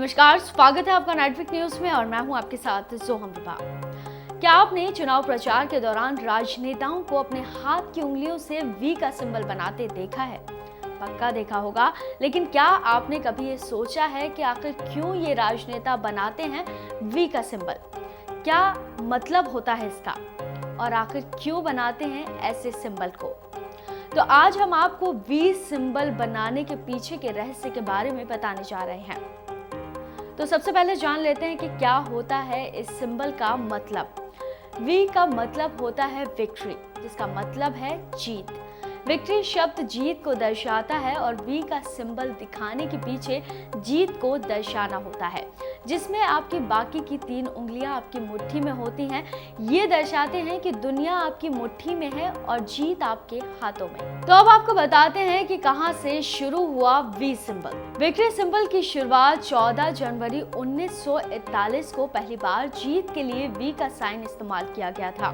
नमस्कार, स्वागत है आपका नेटफ्लिक्स न्यूज में और मैं हूं आपके साथ जोहम रुबा। क्या आपने चुनाव प्रचार के दौरान राजनेताओं को अपने हाथ की उंगलियों से वी का सिंबल बनाते देखा है? पक्का देखा होगा, लेकिन क्या आपने कभी ये सोचा है कि आखिर क्यों ये राजनेता बनाते हैं वी का सिंबल? क्या मतलब होता है इसका और आखिर क्यों बनाते हैं ऐसे सिंबल को? तो आज हम आपको वी सिंबल बनाने के पीछे के रहस्य के बारे में बताने जा रहे हैं। तो सबसे पहले जान लेते हैं कि क्या होता है इस सिंबल का मतलब। वी का मतलब होता है विक्ट्री, जिसका मतलब है जीत। विक्ट्री शब्द जीत को दर्शाता है और वी का सिंबल दिखाने के पीछे जीत को दर्शाना होता है, जिसमें आपकी बाकी की 3 उंगलियां आपकी मुट्ठी में होती हैं। ये दर्शाते हैं कि दुनिया आपकी मुट्ठी में है और जीत आपके हाथों में। तो अब आपको बताते हैं कि कहां से शुरू हुआ वी सिंबल। विक्ट्री सिंबल की शुरुआत 14 जनवरी 1941 को पहली बार जीत के लिए वी का साइन इस्तेमाल किया गया था।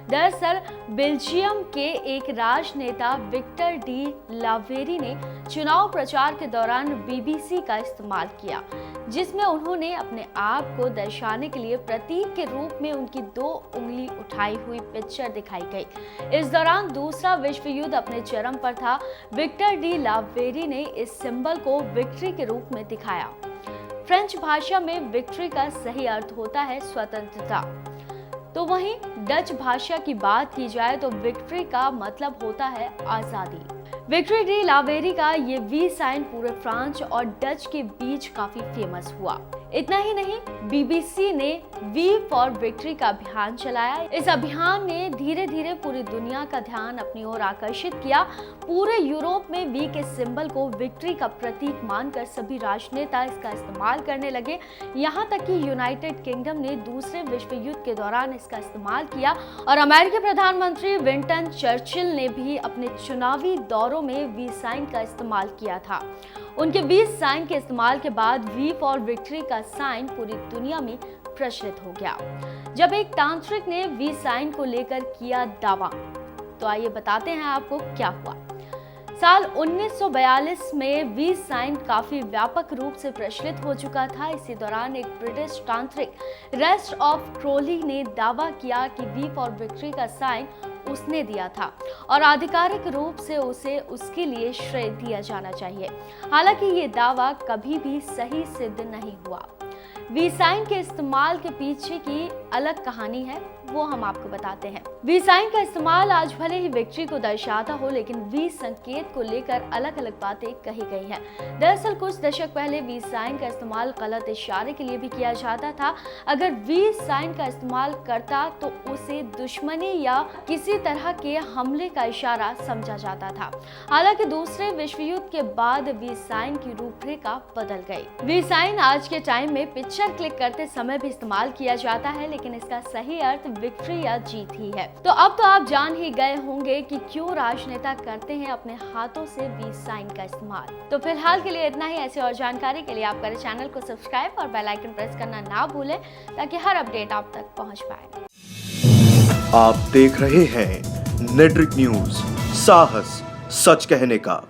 दरअसल बेल्जियम के एक राजनेता विक्टर डी लावेरी ने चुनाव प्रचार के दौरान बीबीसी का इस्तेमाल किया, जिसमें उन्होंने अपने आप को दर्शाने के लिए प्रतीक के रूप में उनकी 2 उंगली उठाई हुई पिक्चर दिखाई गई। इस दौरान दूसरा विश्व युद्ध अपने चरम पर था। विक्टर डी लावेरी ने इस सिंबल को विक्ट्री के रूप में दिखाया। फ्रेंच भाषा में विक्ट्री का सही अर्थ होता है स्वतंत्रता। तो वहीं डच भाषा की बात की जाए तो विक्ट्री का मतलब होता है आजादी। विक्टर डी लावेरी का ये वी साइन पूरे फ्रांस और डच के बीच काफी फेमस हुआ। इतना ही नहीं, बीबीसी ने वी फॉर विक्ट्री का अभियान चलाया। इस अभियान ने धीरे धीरे पूरी दुनिया का ध्यान अपनी ओर आकर्षित किया। पूरे यूरोप में वी के सिंबल को विक्ट्री का प्रतीक मानकर सभी राजनेता इसका इस्तेमाल करने लगे। यहाँ तक कि यूनाइटेड किंगडम ने दूसरे विश्व युद्ध के दौरान इसका इस्तेमाल किया और अमेरिकी प्रधानमंत्री विंस्टन चर्चिल ने भी अपने चुनावी दौरों में वी साइन का इस्तेमाल किया था। उनके वी साइन के इस्तेमाल के बाद वी फॉर विक्ट्री का साइन पूरी दुनिया में प्रचलित हो गया। जब एक तांत्रिक ने वी साइन को लेकर किया दावा, तो आइए बताते हैं आपको क्या हुआ। साल 1942 में वी साइन काफी व्यापक रूप से प्रचलित हो चुका था। इसी दौरान एक ब्रिटिश तांत्रिक रेस्ट ऑफ क्रोली ने दावा किया कि वी फॉर विक्ट्री का साइन उसने दिया था और आधिकारिक रूप से उसे उसके लिए श्रेय दिया जाना चाहिए। हालांकि ये दावा कभी भी सही सिद्ध नहीं हुआ। वी साइन के इस्तेमाल के पीछे की अलग कहानी है, वो हम आपको बताते हैं। वी साइन का इस्तेमाल आज भले ही विक्ट्री को दर्शाता हो, लेकिन वी संकेत को लेकर अलग अलग बातें कही गई हैं। दरअसल कुछ दशक पहले वी साइन का इस्तेमाल गलत इशारे के लिए भी किया जाता था। अगर वी साइन का इस्तेमाल करता तो उसे दुश्मनी या किसी तरह के हमले का इशारा समझा जाता था। हालांकि दूसरे विश्व युद्ध के बाद वी साइन की रूपरेखा बदल गई। वी साइन आज के टाइम में पिक्चर क्लिक करते समय भी इस्तेमाल किया जाता है, लेकिन इसका सही अर्थ विक्ट्री या जीत ही है। तो अब तो आप जान ही गए होंगे कि क्यों राजनेता करते हैं अपने हाथों से वी साइन का इस्तेमाल। तो फिलहाल के लिए इतना ही। ऐसी और जानकारी के लिए आप करें चैनल को सब्सक्राइब और बेल आइकन प्रेस करना ना भूलें, ताकि हर अपडेट आप तक पहुंच पाए। आप देख रहे हैं नेटफ्लिक्स न्यूज, साहस सच कहने का।